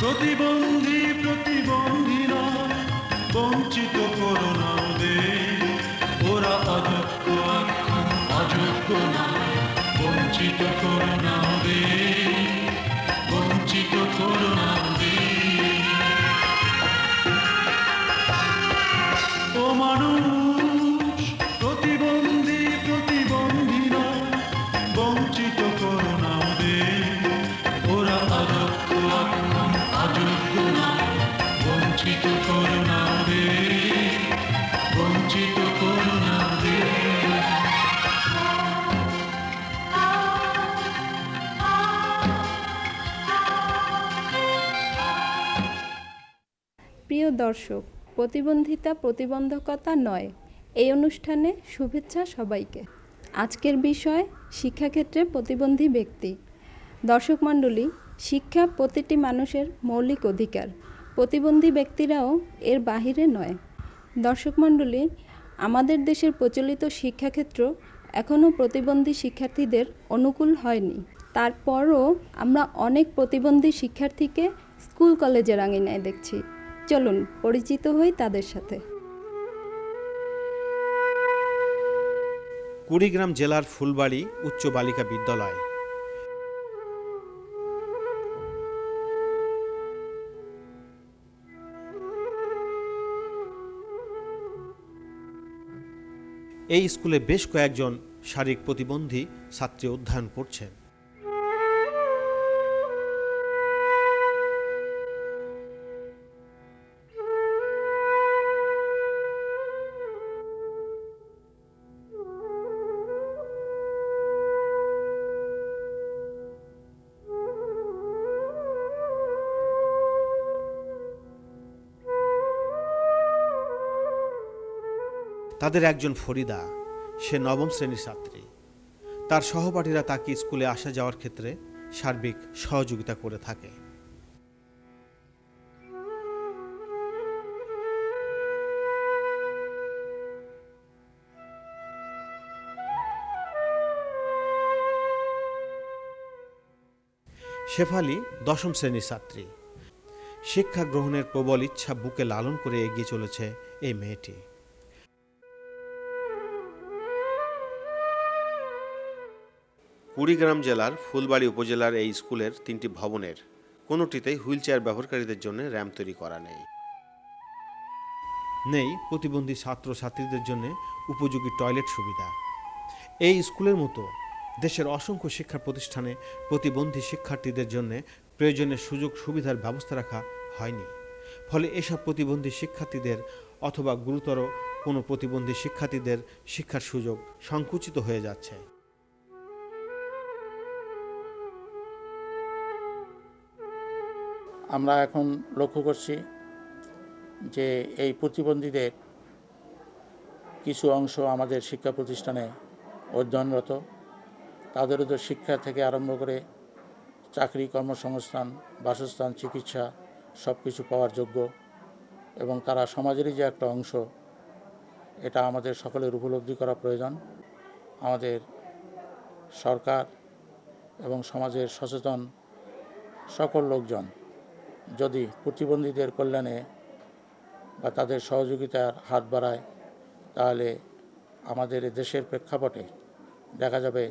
প্রতিবন্ধী প্রতিবন্ধীরা বঞ্চিত করো না ওদের, ওরা অযোগ্য অযোগ্য না, বঞ্চিত করো না ওদের, বঞ্চিত করো না ওদের। ও মানুষ প্রতিবন্ধী প্রতিবন্ধীরা বঞ্চিত করো না ওদের, ওরা অযোগ্য অযোগ্য না, বঞ্চিত করো না ওদের, বঞ্চিত করো না ওদের। প্রিয় দর্শক, প্রতিবন্ধিতা প্রতিবন্ধকতা নয়, এই অনুষ্ঠানে শুভেচ্ছা সবাইকে। আজকের বিষয় শিক্ষাক্ষেত্রে প্রতিবন্ধী ব্যক্তি। দর্শক মণ্ডলী, শিক্ষা প্রতিটি মানুষের মৌলিক অধিকার, প্রতিবন্ধী ব্যক্তিরাও এর বাহিরে নয়। দর্শক মণ্ডলী, আমাদের দেশের প্রচলিত শিক্ষাক্ষেত্র এখনও প্রতিবন্ধী শিক্ষার্থীদের অনুকূল হয়নি। তারপরও আমরা অনেক প্রতিবন্ধী শিক্ষার্থীকে স্কুল কলেজের আঙিনায় দেখছি। চলুন পরিচিত হই তাদের সাথে। কুড়িগ্রাম জেলার ফুলবাড়ি উচ্চ বালিকা বিদ্যালয়। এই স্কুলে বেশ কয়েকজন শারীরিক প্রতিবন্ধী ছাত্রী অধ্যয়ন করছেন। তাদের একজন ফরিদা, সে নবম শ্রেণীর ছাত্রী। তার সহপাঠীরা তাকে স্কুলে আসা যাওয়ার ক্ষেত্রে সার্বিক সহযোগিতা করে থাকে। শেফালি দশম শ্রেণীর ছাত্রী। শিক্ষা গ্রহণের প্রবল ইচ্ছা বুকে লালন করে এগিয়ে চলেছে এই মেয়েটি। কুড়িগ্রাম জেলার ফুলবাড়ি উপজেলার এই স্কুলের 3টি ভবনের কোনোটিতেই হুইলচেয়ার ব্যবহারকারীদের জন্য র্যাম্প তৈরি করা নেই। নেই প্রতিবন্ধী ছাত্রছাত্রীদের জন্য উপযোগী টয়লেট সুবিধা। এই স্কুলের মতো দেশের অসংখ্য শিক্ষা প্রতিষ্ঠানে প্রতিবন্ধী শিক্ষার্থীদের জন্য প্রয়োজনীয় সুযোগ সুবিধার ব্যবস্থা রাখা হয়নি। ফলে এসব প্রতিবন্ধী শিক্ষার্থীদের অথবা গুরুতর কোনো প্রতিবন্ধী শিক্ষার্থীদের শিক্ষার সুযোগ সংকুচিত হয়ে যাচ্ছে। আমরা এখন লক্ষ্য করছি যে এই প্রতিবন্ধীদের কিছু অংশ আমাদের শিক্ষা প্রতিষ্ঠানে অধ্যয়নরত। তাদেরও তো শিক্ষা থেকে আরম্ভ করে চাকরি, কর্মসংস্থান, বাসস্থান, চিকিৎসা সব কিছু পাওয়ার যোগ্য এবং তারা সমাজেরই যে একটা অংশ, এটা আমাদের সকলের উপলব্ধি করা প্রয়োজন। আমাদের সরকার এবং সমাজের সচেতন সকল লোকজন যদি প্রতিবন্ধীদের কল্যাণে বা তাদের সহযোগিতার হাত বাড়ায়, তাহলে আমাদের দেশের প্রেক্ষাপটে দেখা যাবে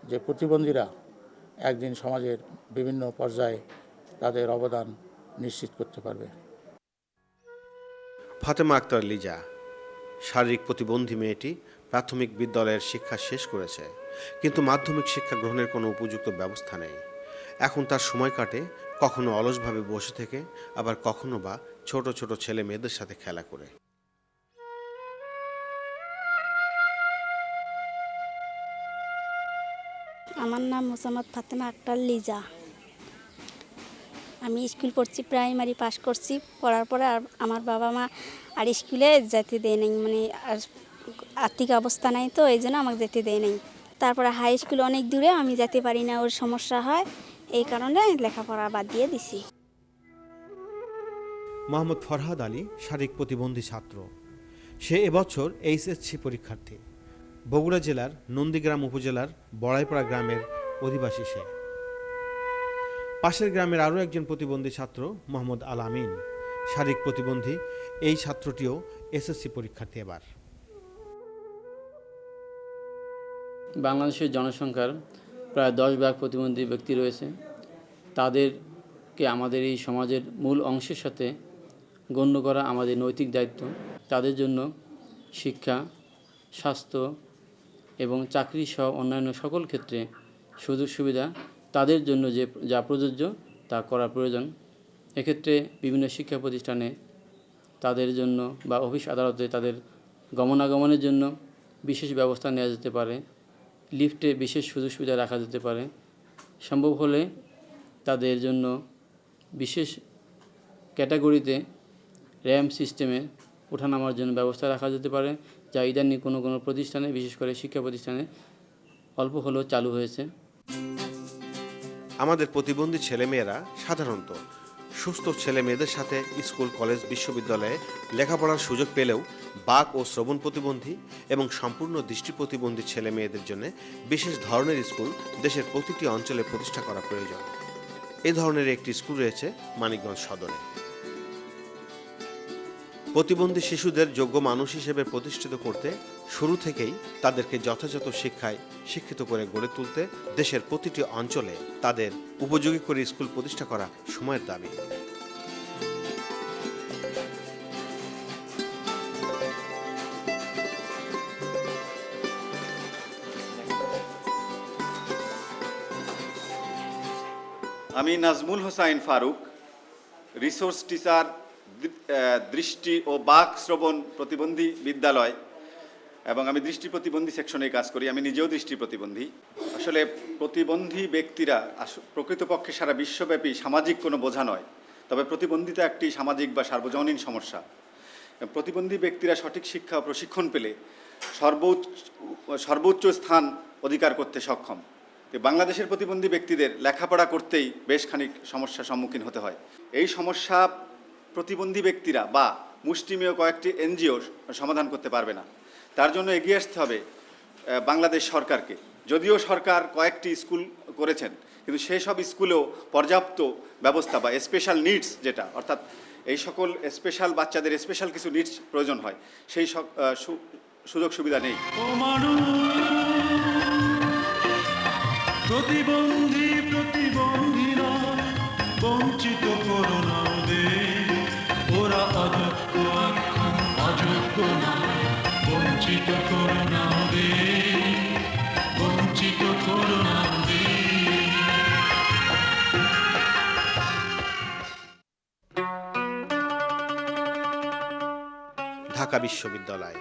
যে প্রতিবন্ধীরা একদিন সমাজের বিভিন্ন পর্যায়ে তাদের অবদান নিশ্চিত করতে পারবে। ফাতেমা আক্তার লিজা, শারীরিক প্রতিবন্ধী মেয়েটি প্রাথমিক বিদ্যালয়ের শিক্ষা শেষ করেছে, কিন্তু মাধ্যমিক শিক্ষা গ্রহণের কোনো উপযুক্ত ব্যবস্থা নেই। এখন তার সময় কাটে কখনো অলসভাবে বসে থেকে, আবার কখনো বা ছোট ছোট ছেলে মেয়েদের সাথে খেলা করে। আমার নাম মোসাম্মদ ফাতেমা আক্তার লিজা। আমি স্কুল পড়ছি, প্রাইমারি পাস করছি। পড়ার পরে আর আমার বাবা মা আর স্কুলে যেতে দেয় নাই, মানে আর আর্থিক অবস্থা নাই, তো এই জন্য আমাকে যেতে দেয় নাই। তারপরে হাই স্কুল অনেক দূরে, আমি যেতে পারি না, ওর সমস্যা হয়, এই কারণে লেখাপড়া বাদ দিয়ে দিছি। মোহাম্মদ ফরহাদ আলী শারীরিক প্রতিবন্ধী ছাত্র। সে এবছর এইচএসসি পরীক্ষার্থী। বগুড়া জেলার নন্দীগ্রাম উপজেলার বড়াইপাড়া গ্রামের অধিবাসী সে। পাশের গ্রামের আরও একজন প্রতিবন্ধী ছাত্র মোহাম্মদ আল আমিন, শারীরিক প্রতিবন্ধী। এই ছাত্রটিও এসএসসি পরীক্ষার্থী। এবার বাংলাদেশের জনসংখ্যার প্রায় 10 ভাগ প্রতিবন্ধী ব্যক্তি রয়েছে। তাদেরকে আমাদের এই সমাজের মূল অংশের সাথে গণ্য করা আমাদের নৈতিক দায়িত্ব। তাদের জন্য শিক্ষা, স্বাস্থ্য এবং চাকরি সহ অন্যান্য সকল ক্ষেত্রে সুযোগ সুবিধা তাদের জন্য যা প্রযোজ্য তা করা প্রয়োজন। এক্ষেত্রে বিভিন্ন শিক্ষা প্রতিষ্ঠানে তাদের জন্য বা অফিস আদালতে তাদের গমনাগমনের জন্য বিশেষ ব্যবস্থা নেওয়া যেতে পারে, লিফটে বিশেষ সুযোগ সুবিধা রাখা যেতে পারে, সম্ভব হলে তাদের জন্য বিশেষ ক্যাটাগরিতে র্যাম্প সিস্টেমে ওঠানামার জন্য ব্যবস্থা রাখা যেতে পারে, যা ইদানিং কোনো প্রতিষ্ঠানে, বিশেষ করে শিক্ষা প্রতিষ্ঠানে অল্প হলেও চালু হয়েছে। আমাদের প্রতিবন্ধী ছেলেমেয়েরা সাধারণত সুস্থ ছেলে মেয়েদের সাথে স্কুল, কলেজ, বিশ্ববিদ্যালয়ে লেখাপড়ার সুযোগ পেলেও বাক ও শ্রবণ প্রতিবন্ধী এবং সম্পূর্ণ দৃষ্টি প্রতিবন্ধী ছেলে মেয়েদের জন্য বিশেষ ধরনের স্কুল দেশের প্রতিটি অঞ্চলে প্রতিষ্ঠা করা প্রয়োজন। এই ধরনের একটি স্কুল রয়েছে মানিকগঞ্জ সদরে। প্রতিবন্ধী শিশুদের যোগ্য মানুষ হিসেবে প্রতিষ্ঠিত করতে শুরু থেকেই তাদেরকে যথাযথ শিক্ষায় শিক্ষিত করে গড়ে তুলতে দেশের প্রতিটি অঞ্চলে তাদের উপযোগী করে স্কুল প্রতিষ্ঠা করা সময়ের দাবি। আমি নাজমুল হোসাইন ফারুক, রিসোর্স টিচার, দৃষ্টি ও বাক শ্রবণ প্রতিবন্ধী বিদ্যালয়, এবং আমি দৃষ্টি প্রতিবন্ধী সেকশনে কাজ করি। আমি নিজেও দৃষ্টি প্রতিবন্ধী। আসলে প্রতিবন্ধী ব্যক্তিরা প্রকৃতপক্ষে সারা বিশ্বব্যাপী সামাজিক কোনো বোঝা নয়, তবে প্রতিবন্ধিতা একটি সামাজিক বা সার্বজনীন সমস্যা। প্রতিবন্ধী ব্যক্তিরা সঠিক শিক্ষা ও প্রশিক্ষণ পেলে সর্বোচ্চ স্থান অধিকার করতে সক্ষম। বাংলাদেশের প্রতিবন্ধী ব্যক্তিদের লেখাপড়া করতেই বেশ খানিক সমস্যার সম্মুখীন হতে হয়। এই সমস্যা প্রতিবন্ধী ব্যক্তিরা বা মুষ্টিমেয় কয়েকটি এনজিও সমাধান করতে পারবে না। তার জন্য এগিয়ে আসতে হবে বাংলাদেশ সরকারকে। যদিও সরকার কয়েকটি স্কুল করেছেন, কিন্তু সেই সব স্কুলেও পর্যাপ্ত ব্যবস্থা বা স্পেশাল নিডস, যেটা অর্থাৎ এই সকল স্পেশাল বাচ্চাদের স্পেশাল কিছু নিডস প্রয়োজন হয়, সেই সুযোগ সুবিধা নেই। প্রতিবন্ধী প্রতিবন্ধীরা বঞ্চিত করো না ওদের, ওরা অযোগ্য অযোগ্য না, বঞ্চিত করো না ওদের, বঞ্চিত করো না ওদের। ঢাকা বিশ্ববিদ্যালয়।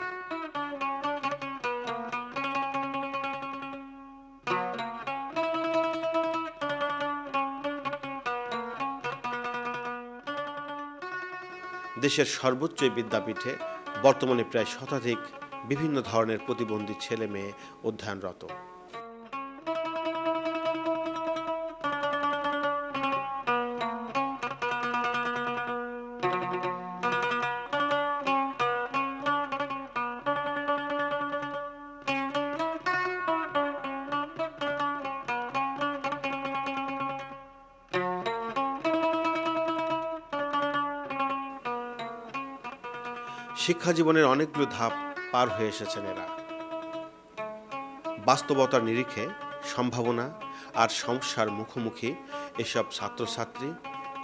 দেশের সর্বোচ্চ বিদ্যাপীঠে বর্তমানে প্রায় শতাধিক বিভিন্ন ধরনের প্রতিবন্ধী ছেলে মেয়ে অধ্যয়নরত। শিক্ষা জীবনের অনেকগুলো ধাপ পার হয়ে এসেছেন এরা। বাস্তবতার নিরিখে সম্ভাবনা আর সমস্যার মুখোমুখি এসব ছাত্রছাত্রী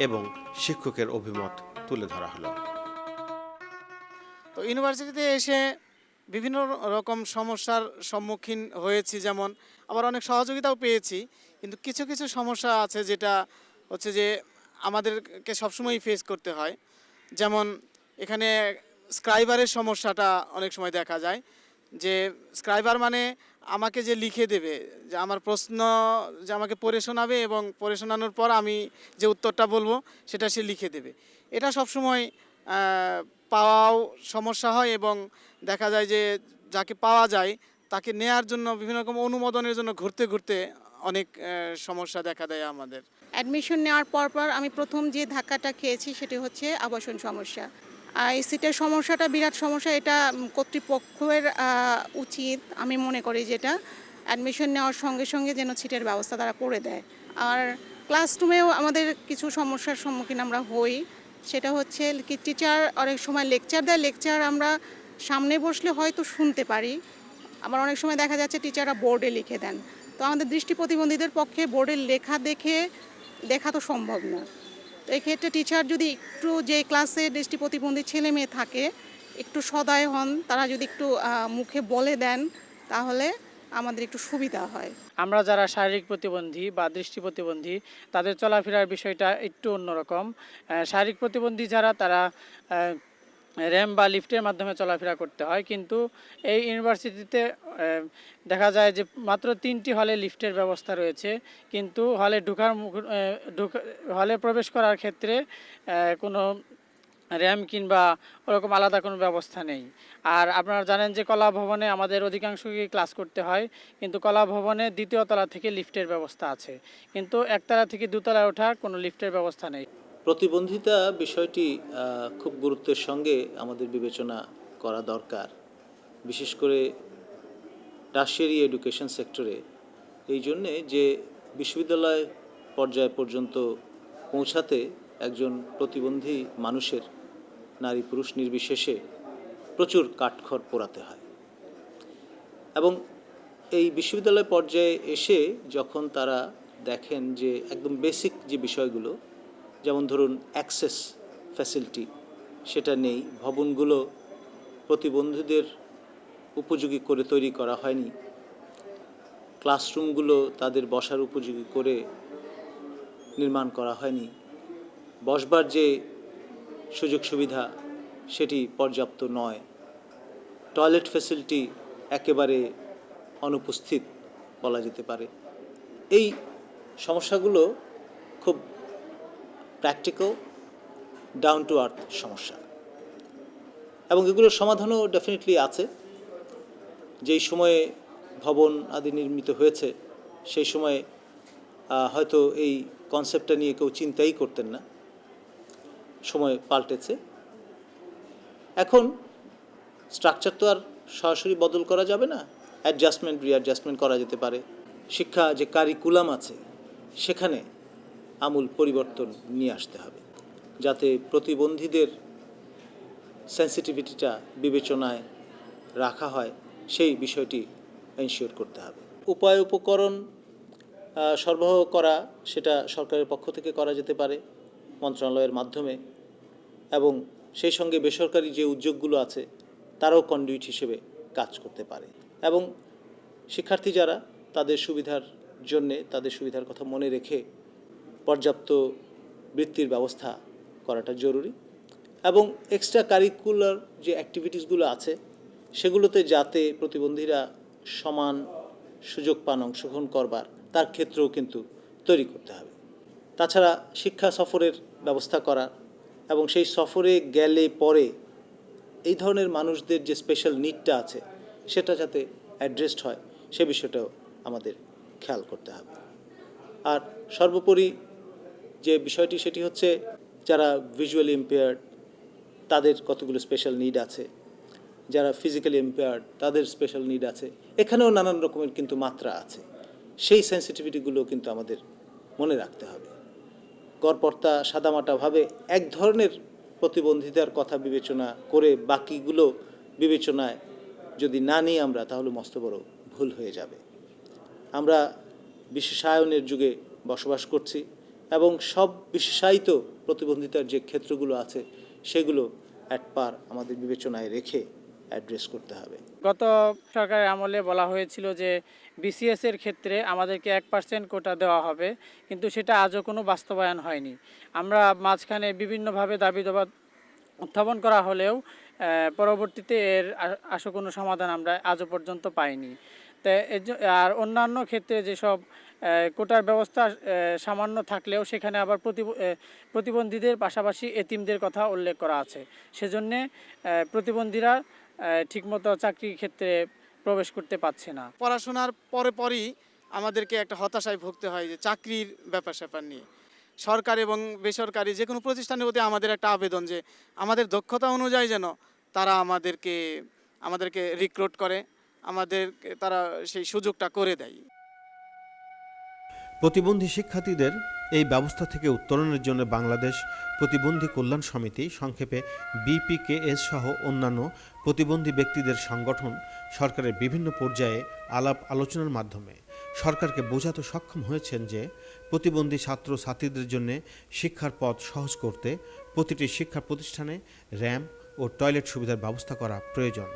এবং শিক্ষকের অভিমত তুলে ধরা হলো। তো ইউনিভার্সিটিতে এসে বিভিন্ন রকম সমস্যার সম্মুখীন হয়েছি, যেমন আবার অনেক সহযোগিতাও পেয়েছি, কিন্তু কিছু কিছু সমস্যা আছে যেটা হচ্ছে যে আমাদেরকে সবসময় ফেস করতে হয়। যেমন এখানে স্ক্রাইবারের সমস্যাটা অনেক সময় দেখা যায়, যে স্ক্রাইবার মানে আমাকে যে লিখে দেবে, যে আমার প্রশ্ন যে আমাকে পড়ে শোনাবে এবং পড়ে শোনানোর পর আমি যে উত্তরটা বলবো সেটা সে লিখে দেবে। এটা সবসময় পাওয়াও সমস্যা হয়, এবং দেখা যায় যে যাকে পাওয়া যায় তাকে নেয়ার জন্য বিভিন্ন রকম অনুমোদনের জন্য ঘুরতে ঘুরতে অনেক সমস্যা দেখা দেয় আমাদের। অ্যাডমিশন নেওয়ার পর আমি প্রথম যে ধাক্কাটা খেয়েছি সেটি হচ্ছে আবাসন সমস্যা। এই সিটের সমস্যাটা বিরাট সমস্যা। এটা কর্তৃপক্ষের উচিত, আমি মনে করি, যেটা অ্যাডমিশন নেওয়ার সঙ্গে সঙ্গে যেন সিটের ব্যবস্থা তারা করে দেয়। আর ক্লাসরুমেও আমাদের কিছু সমস্যার সম্মুখীন আমরা হই। সেটা হচ্ছে কি টিচার অনেক সময় লেকচার দেয়, লেকচার আমরা সামনে বসলে হয়তো শুনতে পারি, আবার অনেক সময় দেখা যাচ্ছে টিচাররা বোর্ডে লিখে দেন। তো আমাদের দৃষ্টি প্রতিবন্ধীদের পক্ষে বোর্ডের লেখা দেখা তো সম্ভব না। তো এক্ষেত্রে টিচার যদি একটু, যে ক্লাসে দৃষ্টি প্রতিবন্ধী ছেলে মেয়ে থাকে, একটু সদয় হন, তারা যদি একটু মুখে বলে দেন তাহলে আমাদের একটু সুবিধা হয়। আমরা যারা শারীরিক প্রতিবন্ধী বা দৃষ্টি প্রতিবন্ধী তাদের চলাফেরার বিষয়টা একটু অন্যরকম। শারীরিক প্রতিবন্ধী যারা, তারা র্যাম্প বা লিফটের মাধ্যমে চলাফেরা করতে হয়, কিন্তু এই ইউনিভার্সিটিতে দেখা যায় যে মাত্র 3টি হলে লিফটের ব্যবস্থা রয়েছে, কিন্তু হলে প্রবেশ করার ক্ষেত্রে কোনো র্যাম্প কিংবা ওরকম আলাদা কোনো ব্যবস্থা নেই। আর আপনারা জানেন যে কলা ভবনে আমাদের অধিকাংশকে ক্লাস করতে হয়, কিন্তু কলা ভবনে 2য় তলা থেকে লিফটের ব্যবস্থা আছে, কিন্তু 1তলা থেকে 2তলায় ওঠার কোনো লিফটের ব্যবস্থা নেই। প্রতিবন্ধিতা বিষয়টি খুব গুরুত্বের সঙ্গে আমাদের বিবেচনা করা দরকার, বিশেষ করে টারশিয়ারি এডুকেশন সেক্টরে। এই জন্যে যে বিশ্ববিদ্যালয় পর্যায় পর্যন্ত পৌঁছাতে একজন প্রতিবন্ধী মানুষের, নারী পুরুষ নির্বিশেষে, প্রচুর কাঠখড় পোড়াতে হয়। এবং এই বিশ্ববিদ্যালয় পর্যায়ে এসে যখন তারা দেখেন যে একদম বেসিক যে বিষয়গুলো, যেমন ধরুন অ্যাক্সেস ফ্যাসিলিটি সেটা নেই, ভবনগুলো প্রতিবন্ধীদের উপযোগী করে তৈরি করা হয়নি, ক্লাসরুমগুলো তাদের বসার উপযোগী করে নির্মাণ করা হয়নি, বসবার যে সুযোগ সুবিধা সেটি পর্যাপ্ত নয়, টয়লেট ফ্যাসিলিটি একেবারে অনুপস্থিত বলা যেতে পারে। এই সমস্যাগুলো খুব প্র্যাকটিক্যাল, ডাউন টু আর্থ সমস্যা, এবং এগুলোর সমাধানও ডেফিনেটলি আছে। যেই সময়ে ভবন আদি নির্মিত হয়েছে সেই সময়ে হয়তো এই কনসেপ্টটা নিয়ে কেউ চিন্তাই করতেন না, সময় পাল্টেছে। এখন স্ট্রাকচার তো আর সরাসরি বদল করা যাবে না, অ্যাডজাস্টমেন্ট রিঅ্যাডজাস্টমেন্ট করা যেতে পারে। শিক্ষা যে কারিকুলাম আছে সেখানে আমূল পরিবর্তন নিয়ে আসতে হবে, যাতে প্রতিবন্ধীদের সেন্সিটিভিটিটা বিবেচনায় রাখা হয়, সেই বিষয়টি এনশিওর করতে হবে। উপায় উপকরণ সরবরাহ করা, সেটা সরকারের পক্ষ থেকে করা যেতে পারে মন্ত্রণালয়ের মাধ্যমে, এবং সেই সঙ্গে বেসরকারি যে উদ্যোগগুলো আছে তারাও কন্ডুইট হিসেবে কাজ করতে পারে। এবং শিক্ষার্থী যারা, তাদের সুবিধার জন্যে, তাদের সুবিধার কথা মনে রেখে পর্যাপ্ত বৃত্তির ব্যবস্থা করাটা জরুরি। এবং এক্সট্রা কারিকুলার যে অ্যাক্টিভিটিসগুলো আছে সেগুলোতে যাতে প্রতিবন্ধীরা সমান সুযোগ পান অংশগ্রহণ করবার, তার ক্ষেত্রেও কিন্তু তৈরি করতে হবে। তাছাড়া শিক্ষা সফরের ব্যবস্থা করা, এবং সেই সফরে গেলে পরে এই ধরনের মানুষদের যে স্পেশাল নিডটা আছে সেটা যাতে অ্যাড্রেসড হয়, সে বিষয়টাও আমাদের খেয়াল করতে হবে। আর সর্বোপরি যে বিষয়টি সেটি হচ্ছে, যারা ভিজুয়ালি ইম্পেয়ার্ড তাদের কতগুলো স্পেশাল নিড আছে, যারা ফিজিক্যালি ইম্পেয়ার্ড তাদের স্পেশাল নিড আছে, এখানেও নানান রকমের কিন্তু মাত্রা আছে। সেই সেন্সিটিভিটিগুলো কিন্তু আমাদের মনে রাখতে হবে। গড়পড়তা সাদামাটাভাবে এক ধরনের প্রতিবন্ধিতার কথা বিবেচনা করে বাকিগুলো বিবেচনায় যদি না নিই আমরা, তাহলে মস্ত বড় ভুল হয়ে যাবে। আমরা বিশেষায়নের যুগে বসবাস করছি, এবং সব বিশেষায়িত প্রতিবন্ধিতার যে ক্ষেত্রগুলো আছে সেগুলো একবার আমাদের বিবেচনায় রেখে অ্যাড্রেস করতে হবে। গত সরকারের আমলে বলা হয়েছিল যে বিসিএসের ক্ষেত্রে আমাদেরকে 1% কোটা দেওয়া হবে, কিন্তু সেটা আজও কোনো বাস্তবায়ন হয়নি। আমরা মাঝখানে বিভিন্নভাবে দাবি দাবা উত্থাপন করা হলেও পরবর্তীতে এর আশু কোনো সমাধান আমরা আজও পর্যন্ত পাইনি। আর অন্যান্য ক্ষেত্রে যেসব কোটার ব্যবস্থা সামান্য থাকলেও সেখানে আবার প্রতিবন্ধীদের পাশাপাশি এতিমদের কথা উল্লেখ করা আছে। সেজন্যে প্রতিবন্ধীরা ঠিকমতো চাকরির ক্ষেত্রে প্রবেশ করতে পারছে না। পড়াশোনার পরেই আমাদেরকে একটা হতাশায় ভুগতে হয় যে চাকরির ব্যাপার স্যাপার নিয়ে। সরকার এবং বেসরকারি যে কোনো প্রতিষ্ঠানের প্রতি আমাদের একটা আবেদন যে আমাদের দক্ষতা অনুযায়ী যেন তারা আমাদেরকে রিক্রুট করে, তারা সেই সুযোগটা করে দেয়। প্রতিবন্ধী শিক্ষার্থীদের এই ব্যবস্থা থেকে উত্তরণের জন্য বাংলাদেশ প্রতিবন্ধী কল্যাণ সমিতি, সংক্ষেপে BPKS সহ অন্যান্য প্রতিবন্ধী ব্যক্তিদের সংগঠন সরকারের বিভিন্ন পর্যায়ে আলাপ আলোচনার মাধ্যমে সরকারকে বোঝাতে সক্ষম হয়েছেন যে প্রতিবন্ধী ছাত্র ছাত্রীদের জন্য শিক্ষার পথ সহজ করতে প্রতিটি শিক্ষা প্রতিষ্ঠানে র্যাম্প ও টয়লেট সুবিধার ব্যবস্থা করা প্রয়োজন।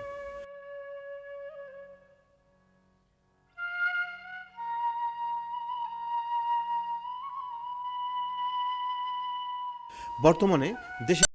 বর্তমানে দেশে